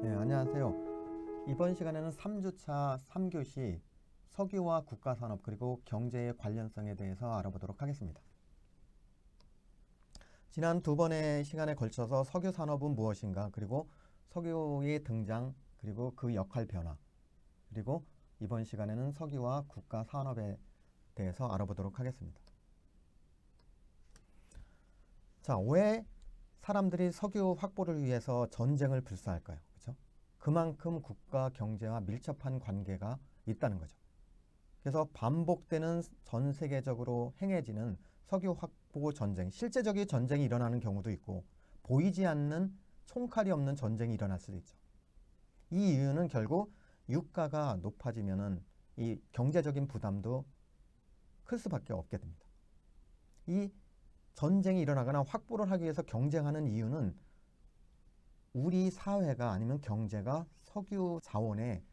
네, 안녕하세요. 이번 시간에는 3주차 3교시 석유와 국가산업 그리고 경제의 관련성에 대해서 알아보도록 하겠습니다. 지난 두 번의 시간에 걸쳐서 석유 산업은 무엇인가, 그리고 석유의 등장, 그리고 그 역할 변화, 그리고 이번 시간에는 석유와 국가산업에 대해서 알아보도록 하겠습니다. 자, 왜 사람들이 석유 확보를 위해서 전쟁을 불사할까요? 그렇죠? 그만큼 국가 경제와 밀접한 관계가 있다는 거죠. 그래서 반복되는 전 세계적으로 행해지는 석유 확보 전쟁, 실제적인 전쟁이 일어나는 경우도 있고 보이지 않는 총칼이 없는 전쟁이 일어날 수도 있죠. 이 이유는 결국 유가가 높아지면은 이 경제적인 부담도 클 수밖에 없게 됩니다. 이 전쟁이 일어나거나 확보를 하기 위해서 경쟁하는 이유는 우리 사회가 아니면 경제가 석유 자원에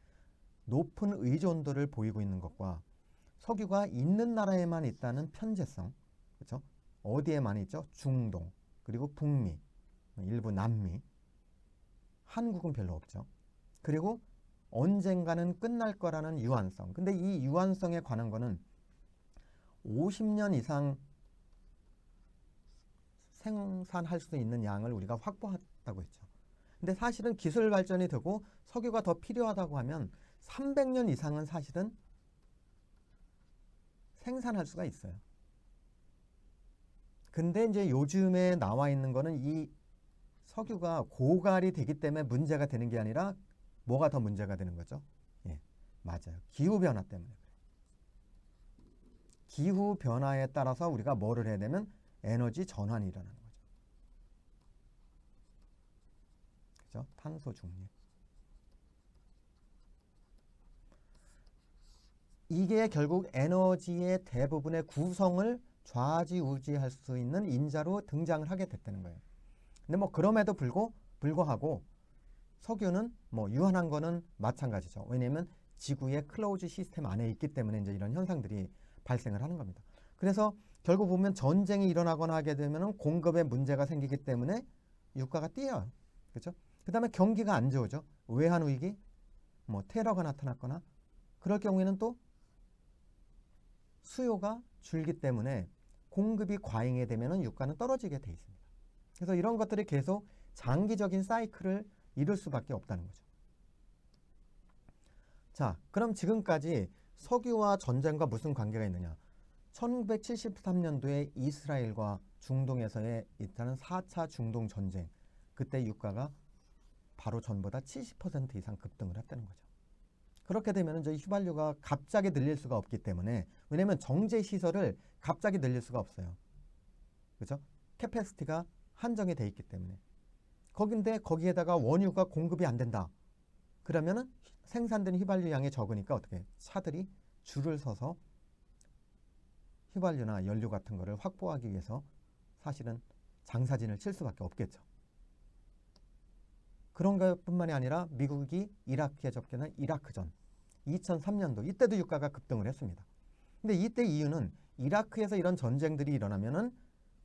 높은 의존도를 보이고 있는 것과 석유가 있는 나라에만 있다는 편제성, 그렇죠? 어디에 많이 있죠? 중동, 그리고 북미, 일부 남미, 한국은 별로 없죠. 그리고 언젠가는 끝날 거라는 유한성. 근데 이 유한성에 관한 거는 50년 이상 생산할 수 있는 양을 우리가 확보했다고 했죠. 근데 사실은 기술 발전이 되고 석유가 더 필요하다고 하면 300년 이상은 사실은 생산할 수가 있어요. 근데 이제 요즘에 나와 있는 거는 이 석유가 고갈이 되기 때문에 문제가 되는 게 아니라 뭐가 더 문제가 되는 거죠? 예, 맞아요. 기후변화 때문에 그래요. 기후변화에 따라서 우리가 뭐를 해야 되면 에너지 전환이 일어나는 거죠. 그죠? 탄소 중립. 이게 결국 에너지의 대부분의 구성을 좌지우지할 수 있는 인자로 등장을 하게 됐다는 거예요. 근데 뭐 그럼에도 불구하고 석유는 뭐 유한한 거는 마찬가지죠. 왜냐하면 지구의 클로즈 시스템 안에 있기 때문에 이제 이런 현상들이 발생을 하는 겁니다. 그래서 결국 보면 전쟁이 일어나거나 하게 되면 공급에 문제가 생기기 때문에 유가가 뛰어요. 그렇죠? 그 다음에 경기가 안 좋으죠. 외환 위기, 뭐 테러가 나타났거나 그럴 경우에는 또 수요가 줄기 때문에 공급이 과잉이 되면 유가는 떨어지게 돼 있습니다. 그래서 이런 것들이 계속 장기적인 사이클을 이룰 수밖에 없다는 거죠. 자, 그럼 지금까지 석유와 전쟁과 무슨 관계가 있느냐? 1973년도에 이스라엘과 중동에서의 있다는 4차 중동 전쟁, 그때 유가가 바로 전보다 70% 이상 급등을 했다는 거죠. 그렇게 되면 이제 휘발유가 갑자기 늘릴 수가 없기 때문에, 왜냐하면 정제 시설을 갑자기 늘릴 수가 없어요. 그렇죠? 캐패시티가 한정이 돼 있기 때문에. 거기에다가 원유가 공급이 안 된다. 그러면은 생산되는 휘발유 양이 적으니까 어떻게? 차들이 줄을 서서 휘발유나 연료 같은 거를 확보하기 위해서 사실은 장사진을 칠 수밖에 없겠죠. 그런 것뿐만이 아니라 미국이 이라크에 접견한 이라크전 2003년도 이때도 유가가 급등을 했습니다. 근데 이때 이유는 이라크에서 이런 전쟁들이 일어나면은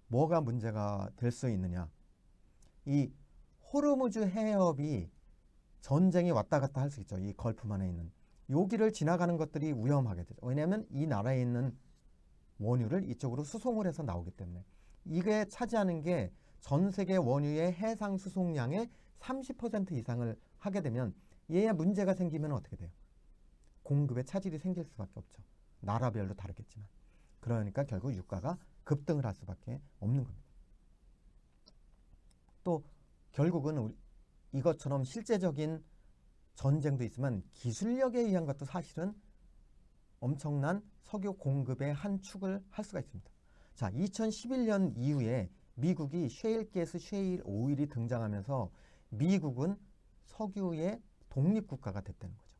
뭐가 문제가 될 수 있느냐? 이 호르무즈 해협이 전쟁이 왔다 갔다 할 수 있죠. 이 걸프만에 있는 여기를 지나가는 것들이 위험하게 되죠. 왜냐하면 이 나라에 있는 원유를 이쪽으로 수송을 해서 나오기 때문에 이게 차지하는 게 전 세계 원유의 해상 수송량의 30% 이상을 하게 되면 얘에 문제가 생기면 어떻게 돼요? 공급에 차질이 생길 수밖에 없죠. 나라별로 다르겠지만. 그러니까 결국 유가가 급등을 할 수밖에 없는 겁니다. 또 결국은 이것처럼 실제적인 전쟁도 있지만 기술력에 의한 것도 사실은 엄청난 석유 공급의 한 축을 할 수가 있습니다. 자, 2011년 이후에 미국이 셰일가스, 셰일 오일이 등장하면서 미국은 석유의 독립국가가 됐다는 거죠.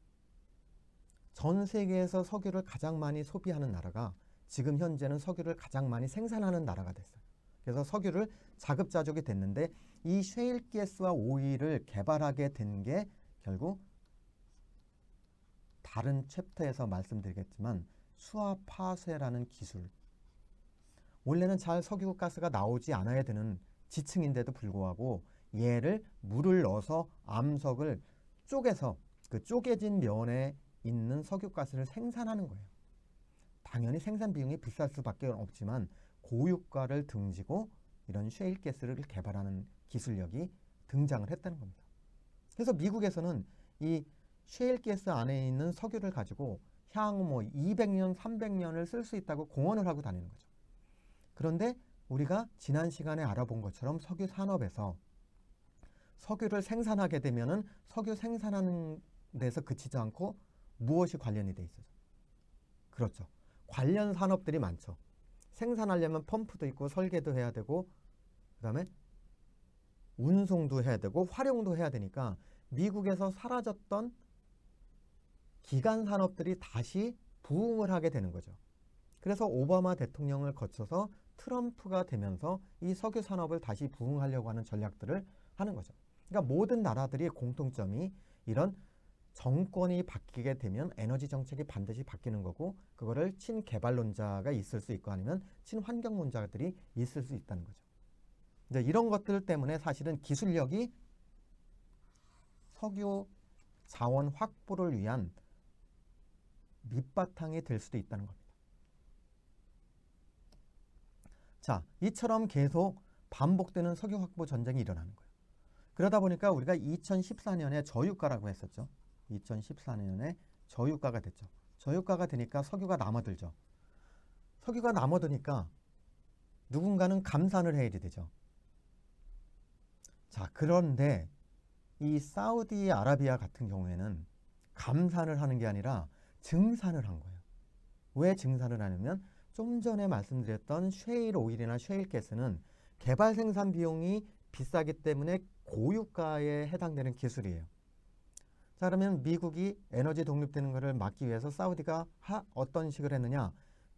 전 세계에서 석유를 가장 많이 소비하는 나라가 지금 현재는 석유를 가장 많이 생산하는 나라가 됐어요. 그래서 석유를 자급자족이 됐는데 이 셰일가스와 오일을 개발하게 된 게 결국 다른 챕터에서 말씀드리겠지만 수압 파쇄라는 기술. 원래는 잘 석유 가스가 나오지 않아야 되는 지층인데도 불구하고 얘를 물을 넣어서 암석을 쪼개서 그 쪼개진 면에 있는 석유가스를 생산하는 거예요. 당연히 생산 비용이 비쌀 수밖에 없지만 고유가를 등지고 이런 셰일가스를 개발하는 기술력이 등장을 했다는 겁니다. 그래서 미국에서는 이 셰일가스 안에 있는 석유를 가지고 향후 뭐 200년, 300년을 쓸 수 있다고 공언을 하고 다니는 거죠. 그런데 우리가 지난 시간에 알아본 것처럼 석유 산업에서 석유를 생산하게 되면은 석유 생산하는 데서 그치지 않고 무엇이 관련이 돼 있어요? 그렇죠. 관련 산업들이 많죠. 생산하려면 펌프도 있고 설계도 해야 되고 그다음에 운송도 해야 되고 활용도 해야 되니까 미국에서 사라졌던 기간 산업들이 다시 부흥을 하게 되는 거죠. 그래서 오바마 대통령을 거쳐서 트럼프가 되면서 이 석유 산업을 다시 부흥하려고 하는 전략들을 하는 거죠. 그러니까 모든 나라들이 공통점이 이런 정권이 바뀌게 되면 에너지 정책이 반드시 바뀌는 거고 그거를 친개발론자가 있을 수 있고 아니면 친환경론자들이 있을 수 있다는 거죠. 이제 이런 것들 때문에 사실은 기술력이 석유 자원 확보를 위한 밑바탕이 될 수도 있다는 겁니다. 자, 이처럼 계속 반복되는 석유 확보 전쟁이 일어나는 거예요. 그러다 보니까 우리가 2014년에 저유가라고 했었죠. 2014년에 저유가가 됐죠. 저유가가 되니까 석유가 남아들죠. 석유가 남아드니까 누군가는 감산을 해야 되죠. 자, 그런데 이 사우디아라비아 같은 경우에는 감산을 하는 게 아니라 증산을 한 거예요. 왜 증산을 하냐면 좀 전에 말씀드렸던 셰일 오일이나 셰일 가스는 개발 생산 비용이 비싸기 때문에 고유가에 해당되는 기술이에요. 자, 그러면 미국이 에너지 독립되는 것을 막기 위해서 사우디가 어떤 식을 했느냐?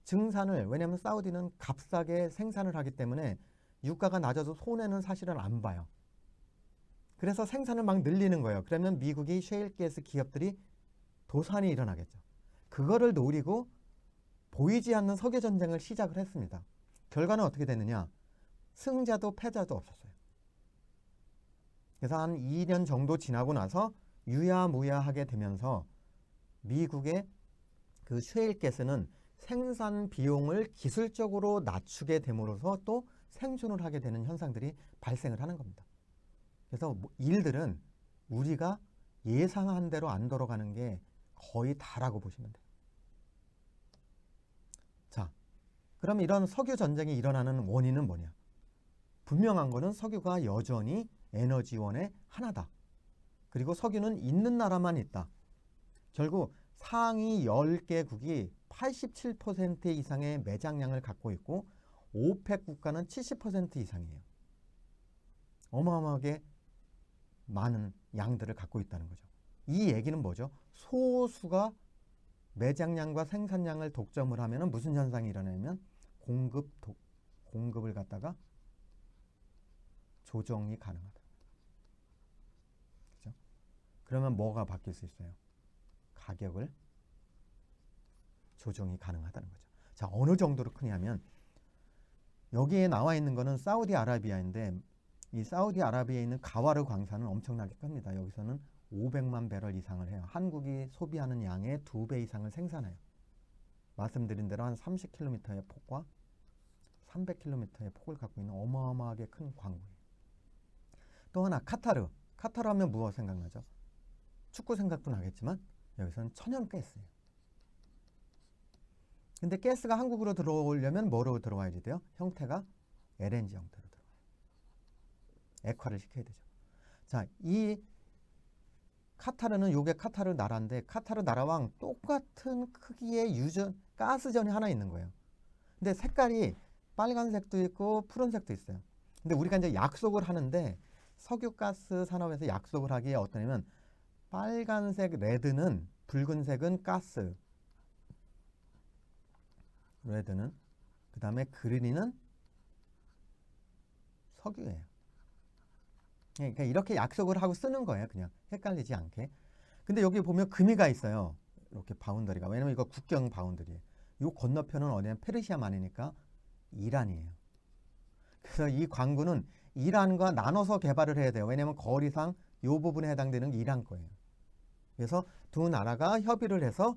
증산을, 왜냐하면 사우디는 값싸게 생산을 하기 때문에 유가가 낮아도 손해는 사실은 안 봐요. 그래서 생산을 막 늘리는 거예요. 그러면 미국이 셰일가스 기업들이 도산이 일어나겠죠. 그거를 노리고 보이지 않는 석유 전쟁을 시작을 했습니다. 결과는 어떻게 됐느냐? 승자도 패자도 없었어요. 그래서 한 2년 정도 지나고 나서 유야무야하게 되면서 미국의 그 셰일가스는 생산 비용을 기술적으로 낮추게 됨으로써 또 생존을 하게 되는 현상들이 발생을 하는 겁니다. 그래서 일들은 우리가 예상한 대로 안 돌아가는 게 거의 다라고 보시면 돼요. 자, 그럼 이런 석유 전쟁이 일어나는 원인은 뭐냐? 분명한 거는 석유가 여전히 에너지원의 하나다. 그리고 석유는 있는 나라만 있다. 결국 상위 10개국이 87% 이상의 매장량을 갖고 있고 오펙 국가는 70% 이상이에요. 어마어마하게 많은 양들을 갖고 있다는 거죠. 이 얘기는 뭐죠? 소수가 매장량과 생산량을 독점을 하면 무슨 현상이 일어나냐면 공급을 갖다가 조정이 가능하다. 그렇죠? 그러면 뭐가 바뀔 수 있어요? 가격을 조정이 가능하다는 거죠. 자, 어느 정도로 크냐면 여기에 나와 있는 거는 사우디아라비아인데 이 사우디아라비아에 있는 가와르 광산은 엄청나게 큽니다. 여기서는 500만 배럴 이상을 해요. 한국이 소비하는 양의 2배 이상을 생산해요. 말씀드린 대로 한 30km의 폭과 300km의 폭을 갖고 있는 어마어마하게 큰 광구예요. 또 하나 카타르. 카타르 하면 무엇 생각나죠? 축구 생각도 나겠지만 여기서는 천연가스예요. 근데 가스가 한국으로 들어오려면 뭐로 들어와야 돼요? 형태가 LNG 형태로 들어와요. 액화를 시켜야 되죠. 자, 이 카타르는 요게 카타르 나라인데 카타르 나라랑 똑같은 크기의 가스전이 하나 있는 거예요. 근데 색깔이 빨간색도 있고 푸른색도 있어요. 근데 우리가 이제 약속을 하는데 석유가스 산업에서 약속을 하기에 어떠냐면 빨간색 레드는 붉은색은 가스, 레드는 그 다음에 그린은 석유예요. 그러니까 이렇게 약속을 하고 쓰는 거예요. 그냥 헷갈리지 않게. 근데 여기 보면 금이가 있어요. 이렇게 바운더리가. 왜냐면 이거 국경 바운더리예요. 이 건너편은 어디냐? 페르시아만이니까 이란이에요. 그래서 이 광구는 이란과 나눠서 개발을 해야 돼요. 왜냐면 거리상 이 부분에 해당되는 게 이란 거예요. 그래서 두 나라가 협의를 해서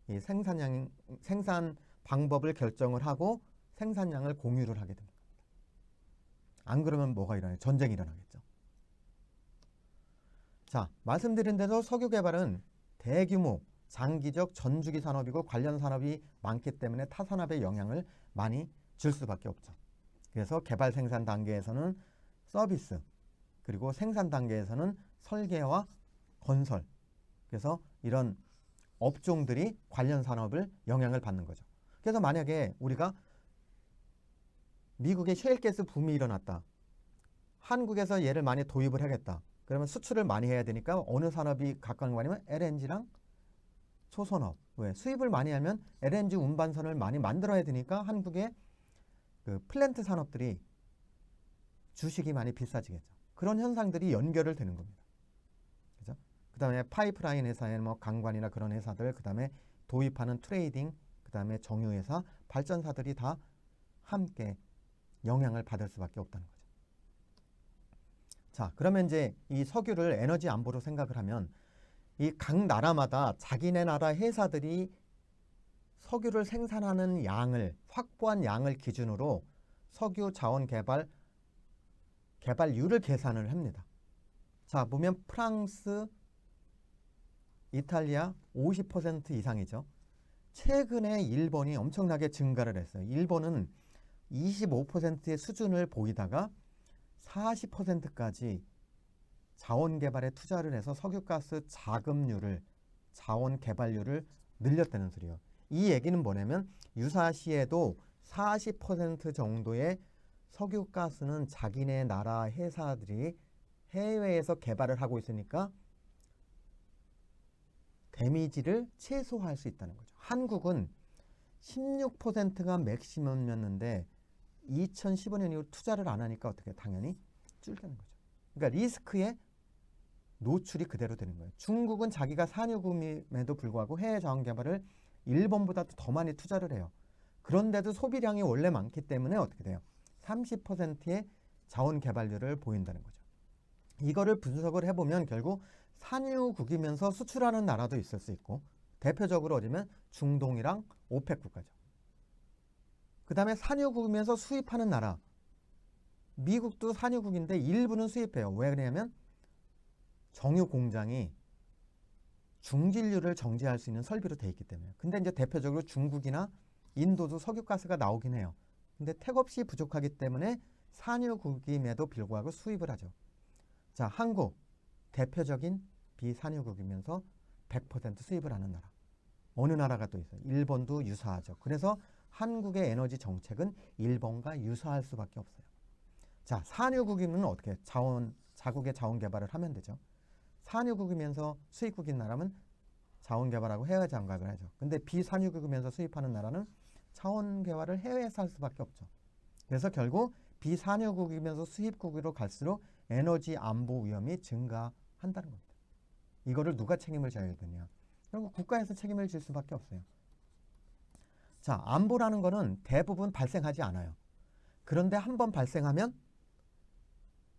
이 생산 방법을 결정을 하고 생산량을 공유를 하게 됩니다. 안 그러면 뭐가 일어나요? 전쟁이 일어나겠죠. 자, 말씀드린 대로 석유 개발은 대규모 장기적 전주기 산업이고 관련 산업이 많기 때문에 타 산업에 영향을 많이 줄 수밖에 없죠. 그래서 개발 생산 단계에서는 서비스, 그리고 생산 단계에서는 설계와 건설, 그래서 이런 업종들이 관련 산업을 영향을 받는 거죠. 그래서 만약에 우리가 미국의 셰일가스 붐이 일어났다. 한국에서 얘를 많이 도입을 하겠다. 그러면 수출을 많이 해야 되니까 어느 산업이 가까운 거 아니면 LNG랑 초선업. 왜? 수입을 많이 하면 LNG 운반선을 많이 만들어야 되니까 한국의 그 플랜트 산업들이 주식이 많이 비싸지겠죠. 그런 현상들이 연결을 되는 겁니다. 그죠? 그 다음에 파이프라인 회사에 뭐 강관이나 그런 회사들, 그 다음에 도입하는 트레이딩, 그 다음에 정유회사, 발전사들이 다 함께 영향을 받을 수밖에 없다는 거죠. 자, 그러면 이제 이 석유를 에너지 안보로 생각을 하면 이 각 나라마다 자기네 나라 회사들이 석유를 생산하는 양을, 확보한 양을 기준으로 석유 자원 개발률을 계산을 합니다. 자, 보면 프랑스, 이탈리아 50% 이상이죠. 최근에 일본이 엄청나게 증가를 했어요. 일본은 25%의 수준을 보이다가 40%까지 자원 개발에 투자를 해서 석유가스 자금률을, 자원 개발률을 늘렸다는 소리예요. 이 얘기는 뭐냐면 유사시에도 40% 정도의 석유가스는 자기네 나라 회사들이 해외에서 개발을 하고 있으니까 데미지를 최소화할 수 있다는 거죠. 한국은 16%가 맥시멈이었는데 2015년 이후 투자를 안 하니까 어떻게 당연히 줄다는 거죠. 그러니까 리스크에 노출이 그대로 되는 거예요. 중국은 자기가 산유국임에도 불구하고 해외 자원 개발을 일본보다 더 많이 투자를 해요. 그런데도 소비량이 원래 많기 때문에 어떻게 돼요? 30%의 자원 개발률을 보인다는 거죠. 이거를 분석을 해보면 결국 산유국이면서 수출하는 나라도 있을 수 있고, 대표적으로 어디면 중동이랑 오펙 국가죠. 그 다음에 산유국이면서 수입하는 나라, 미국도 산유국인데 일부는 수입해요. 왜 그러냐면 정유 공장이 중진류를 정제할 수 있는 설비로 돼 있기 때문에. 근데 이제 대표적으로 중국이나 인도도 석유가스가 나오긴 해요. 근데 택없이 부족하기 때문에 산유국임에도 불구하고 수입을 하죠. 자, 한국 대표적인 비산유국이면서 100% 수입을 하는 나라. 어느 나라가 또 있어요? 일본도 유사하죠. 그래서 한국의 에너지 정책은 일본과 유사할 수밖에 없어요. 자, 산유국이면 어떻게 자국의 자원 개발을 하면 되죠. 산유국이면서 수입국인 나라면 자원 개발하고 해외 장각을 하죠. 근데 비산유국이면서 수입하는 나라는 자원 개발을 해외에서 할 수밖에 없죠. 그래서 결국 비산유국이면서 수입국으로 갈수록 에너지 안보 위험이 증가한다는 겁니다. 이거를 누가 책임을 져야 되냐? 결국 국가에서 책임을 질 수밖에 없어요. 자, 안보라는 거는 대부분 발생하지 않아요. 그런데 한번 발생하면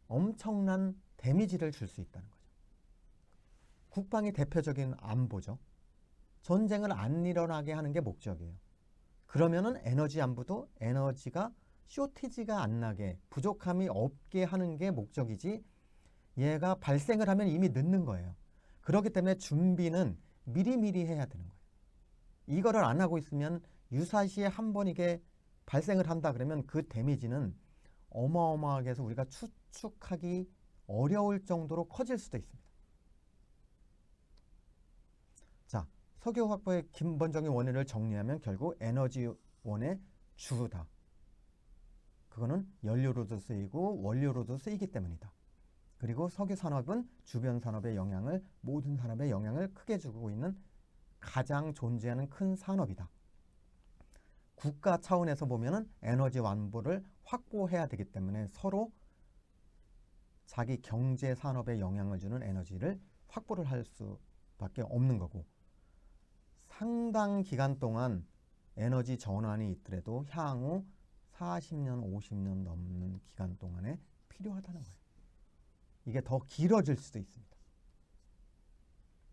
엄청난 데미지를 줄 수 있다는 거죠. 국방이 대표적인 안보죠. 전쟁을 안 일어나게 하는 게 목적이에요. 그러면은 에너지 안보도 에너지가 쇼티지가 안 나게, 부족함이 없게 하는 게 목적이지, 얘가 발생을 하면 이미 늦는 거예요. 그렇기 때문에 준비는 미리미리 해야 되는 거예요. 이거를 안 하고 있으면 유사시에 한 번 이게 발생을 한다 그러면 그 데미지는 어마어마하게 해서 우리가 추측하기 어려울 정도로 커질 수도 있습니다. 자, 석유 확보의 근본적인 원인을 정리하면 결국 에너지원의 주다. 그거는 연료로도 쓰이고 원료로도 쓰이기 때문이다. 그리고 석유 산업은 주변 산업의 영향을, 모든 산업의 영향을 크게 주고 있는 가장 존재하는 큰 산업이다. 국가 차원에서 보면은 에너지 안보를 확보해야 되기 때문에 서로 자기 경제 산업에 영향을 주는 에너지를 확보를 할 수밖에 없는 거고, 상당 기간 동안 에너지 전환이 있더라도 향후 40년, 50년 넘는 기간 동안에 필요하다는 거예요. 이게 더 길어질 수도 있습니다.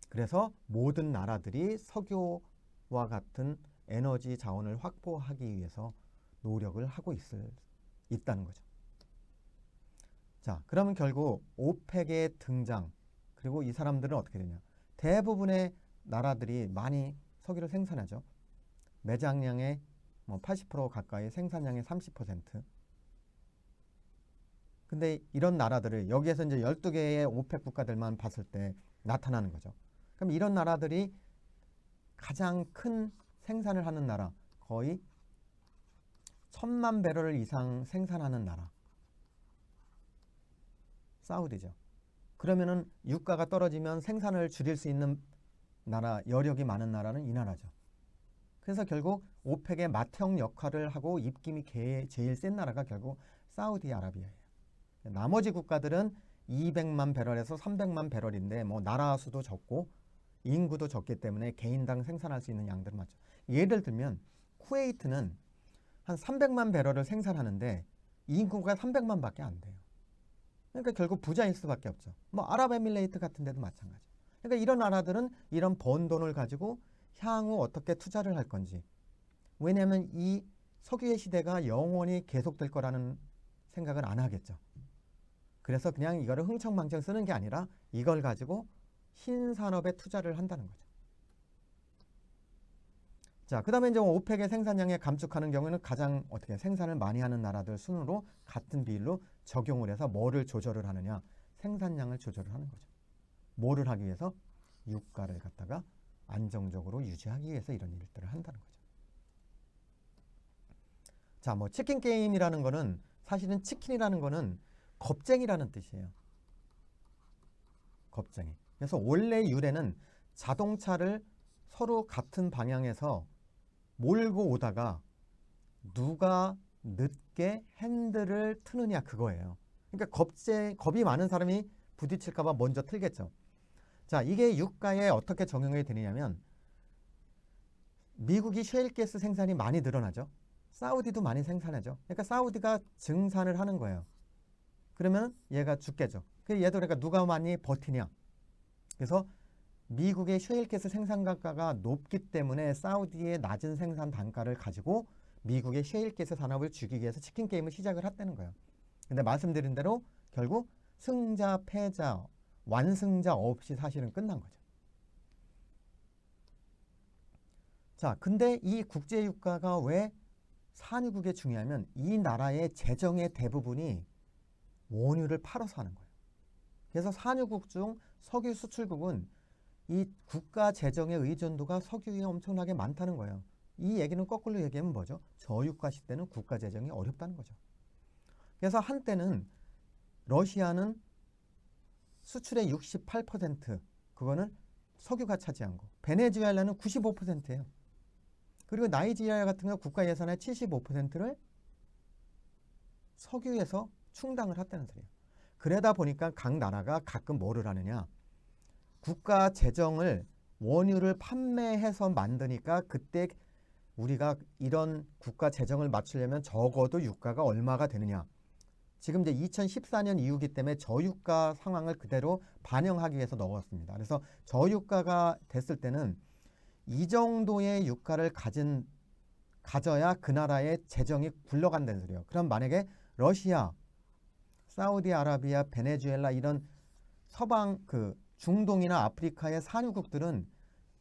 그래서 모든 나라들이 석유와 같은 에너지 자원을 확보하기 위해서 노력을 하고 있다는 거죠. 자, 그러면 결국 오펙의 등장, 그리고 이 사람들은 어떻게 되냐? 대부분의 나라들이 많이 석유를 생산하죠. 매장량의 80% 가까이, 생산량의 30%. 근데 이런 나라들을 여기에서 이제 12개의 오펙 국가들만 봤을 때 나타나는 거죠. 그럼 이런 나라들이 가장 큰 생산을 하는 나라, 거의 1000만 배럴 이상 생산하는 나라, 사우디죠. 그러면은 유가가 떨어지면 생산을 줄일 수 있는 나라, 여력이 많은 나라는 이 나라죠. 그래서 결국 오펙의 맏형 역할을 하고 입김이 제일 센 나라가 결국 사우디아라비아예요. 나머지 국가들은 200만 배럴에서 300만 배럴인데 뭐 나라 수도 적고 인구도 적기 때문에 개인당 생산할 수 있는 양들은 맞죠. 예를 들면 쿠웨이트는 한 300만 배럴을 생산하는데 인구가 300만 밖에 안 돼요. 그러니까 결국 부자일 수밖에 없죠. 뭐 아랍에미레이트 같은 데도 마찬가지. 그러니까 이런 나라들은 이런 번 돈을 가지고 향후 어떻게 투자를 할 건지. 왜냐하면 이 석유의 시대가 영원히 계속될 거라는 생각을 안 하겠죠. 그래서 그냥 이거를 흥청망청 쓰는 게 아니라 이걸 가지고 신산업에 투자를 한다는 거죠. 자, 그 다음에 이제 오펙의 생산량에 감축하는 경우에는 가장 어떻게 생산을 많이 하는 나라들 순으로 같은 비율로 적용을 해서 뭐를 조절을 하느냐? 생산량을 조절을 하는 거죠. 뭐를 하기 위해서? 유가를 갖다가 안정적으로 유지하기 위해서 이런 일들을 한다는 거죠. 자, 뭐 치킨 게임이라는 거는 사실은 치킨이라는 거는 겁쟁이라는 뜻이에요. 겁쟁이. 그래서 원래 유래는 자동차를 서로 같은 방향에서 몰고 오다가 누가 늦게 핸들을 트느냐 그거예요. 그러니까 겁이 많은 사람이 부딪힐까 봐 먼저 틀겠죠. 자, 이게 유가에 어떻게 적용이 되느냐면 미국이 셰일가스 생산이 많이 늘어나죠. 사우디도 많이 생산하죠. 그러니까 사우디가 증산을 하는 거예요. 그러면 얘가 죽겠죠. 얘도 그러니까 누가 많이 버티냐. 그래서 미국의 셰일가스 생산가가 높기 때문에 사우디의 낮은 생산 단가를 가지고 미국의 셰일가스 산업을 죽이기 위해서 치킨 게임을 시작을 했다는 거예요. 근데 말씀드린 대로 결국 승자, 패자, 완승자 없이 사실은 끝난 거죠. 자, 근데 이 국제 유가가 왜 산유국에 중요하면 이 나라의 재정의 대부분이 원유를 팔아서 하는 거예요. 그래서 산유국 중 석유 수출국은 이 국가 재정의 의존도가 석유에 엄청나게 많다는 거예요. 이 얘기는 거꾸로 얘기하면 뭐죠? 저유가 시대는 국가 재정이 어렵다는 거죠. 그래서 한때는 러시아는 수출의 68%, 그거는 석유가 차지한 거. 베네수엘라는 95%예요. 그리고 나이지리아 같은 경우 국가 예산의 75%를 석유에서 충당을 했다는 소리예요. 그러다 보니까 각 나라가 가끔 뭐를 하느냐. 국가 재정을 원유를 판매해서 만드니까 그때 우리가 이런 국가 재정을 맞추려면 적어도 유가가 얼마가 되느냐. 지금 이제 2014년 이후기 때문에 저유가 상황을 그대로 반영하기 위해서 넣었습니다. 그래서 저유가가 됐을 때는 이 정도의 유가를 가져야 그 나라의 재정이 굴러간다는 소리예요. 그럼 만약에 러시아, 사우디아라비아, 베네수엘라 이런 서방 중동이나 아프리카의 산유국들은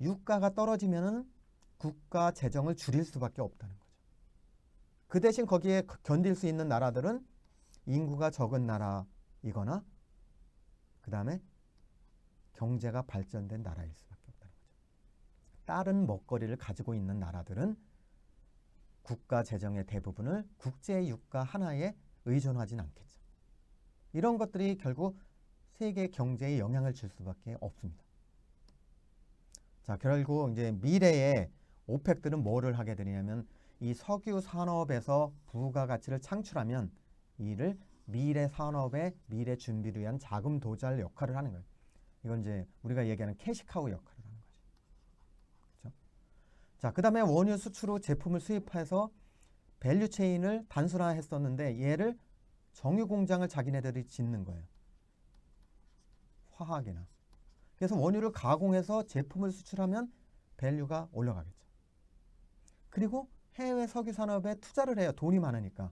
유가가 떨어지면은 국가 재정을 줄일 수밖에 없다는 거죠. 그 대신 거기에 견딜 수 있는 나라들은 인구가 적은 나라이거나 그 다음에 경제가 발전된 나라일 수밖에 없다는 거죠. 다른 먹거리를 가지고 있는 나라들은 국가 재정의 대부분을 국제 유가 하나에 의존하진 않겠죠. 이런 것들이 결국 세계 경제에 영향을 줄 수밖에 없습니다. 자, 결국 이제 미래에 오펙들은 뭐를 하게 되냐면 이 석유 산업에서 부가가치를 창출하면 이를 미래 산업의 미래 준비를 위한 자금 도달 역할을 하는 거예요. 이건 이제 우리가 얘기하는 캐시카우 역할을 하는 거죠. 그렇죠? 자, 그 다음에 원유 수출 후 제품을 수입해서 밸류 체인을 단순화했었는데 얘를 정유 공장을 자기네들이 짓는 거예요. 화학이나. 그래서 원유를 가공해서 제품을 수출하면 밸류가 올라가겠죠. 그리고 해외 석유 산업에 투자를 해요. 돈이 많으니까.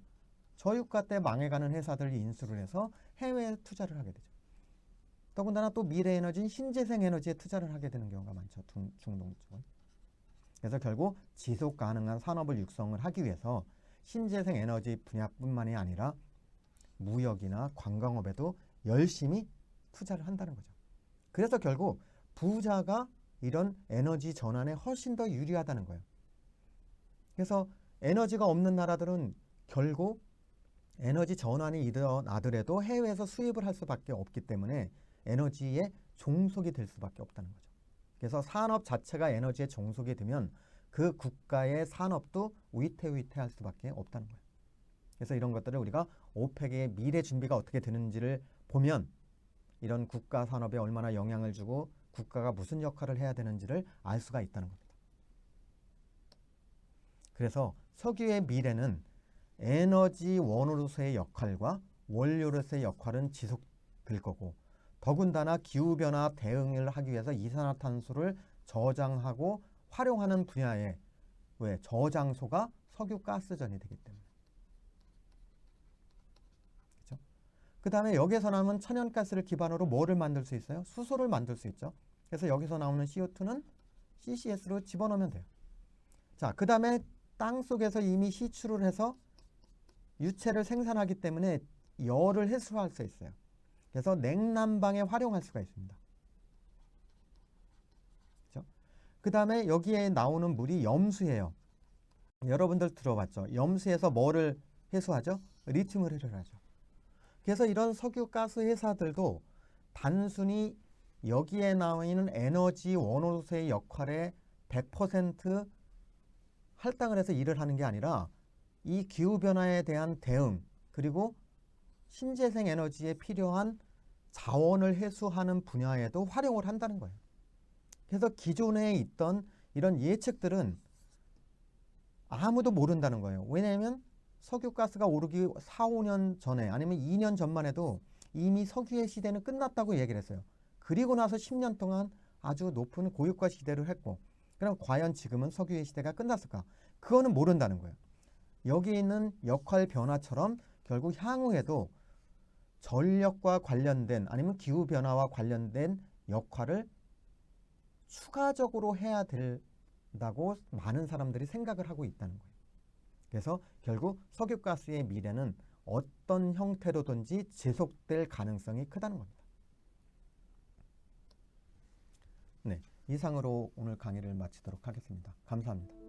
저유가 때 망해가는 회사들이 인수를 해서 해외에 투자를 하게 되죠. 더군다나 또 미래에너지인 신재생 에너지에 투자를 하게 되는 경우가 많죠. 중동 쪽은. 그래서 결국 지속 가능한 산업을 육성을 하기 위해서 신재생 에너지 분야뿐만이 아니라 무역이나 관광업에도 열심히 투자를 한다는 거죠. 그래서 결국 부자가 이런 에너지 전환에 훨씬 더 유리하다는 거예요. 그래서 에너지가 없는 나라들은 결국 에너지 전환이 일어나더라도 해외에서 수입을 할 수밖에 없기 때문에 에너지에 종속이 될 수밖에 없다는 거죠. 그래서 산업 자체가 에너지에 종속이 되면 그 국가의 산업도 위태위태할 수밖에 없다는 거예요. 그래서 이런 것들을 우리가 오펙의 미래 준비가 어떻게 되는지를 보면 이런 국가 산업에 얼마나 영향을 주고 국가가 무슨 역할을 해야 되는지를 알 수가 있다는 겁니다. 그래서 석유의 미래는 에너지 원으로서의 역할과 원료로서의 역할은 지속될 거고 더군다나 기후변화 대응을 하기 위해서 이산화탄소를 저장하고 활용하는 분야의 저장소가 석유가스전이 되기 때문에. 그렇죠? 그 다음에 여기서 나오는 천연가스를 기반으로 뭐를 만들 수 있어요? 수소를 만들 수 있죠. 그래서 여기서 나오는 CO2는 CCS로 집어넣으면 돼요. 자, 그 다음에 땅 속에서 이미 시추를 해서 유체를 생산하기 때문에 열을 해소할 수 있어요. 그래서 냉난방에 활용할 수가 있습니다. 그렇죠? 그 다음에 여기에 나오는 물이 염수예요. 여러분들 들어봤죠? 염수에서 뭐를 해소하죠? 리튬을 해소하죠. 그래서 이런 석유 가스 회사들도 단순히 여기에 나와 있는 에너지 원호로서의 역할에 100% 할당을 해서 일을 하는 게 아니라 이 기후변화에 대한 대응 그리고 신재생 에너지에 필요한 자원을 해소하는 분야에도 활용을 한다는 거예요. 그래서 기존에 있던 이런 예측들은 아무도 모른다는 거예요. 왜냐하면 석유가스가 오르기 4, 5년 전에 아니면 2년 전만 해도 이미 석유의 시대는 끝났다고 얘기를 했어요. 그리고 나서 10년 동안 아주 높은 고유가 시대를 했고 그럼 과연 지금은 석유의 시대가 끝났을까? 그거는 모른다는 거예요. 여기 있는 역할 변화처럼 결국 향후에도 전력과 관련된 아니면 기후변화와 관련된 역할을 추가적으로 해야 된다고 많은 사람들이 생각을 하고 있다는 거예요. 그래서 결국 석유가스의 미래는 어떤 형태로든지 지속될 가능성이 크다는 겁니다. 네, 이상으로 오늘 강의를 마치도록 하겠습니다. 감사합니다.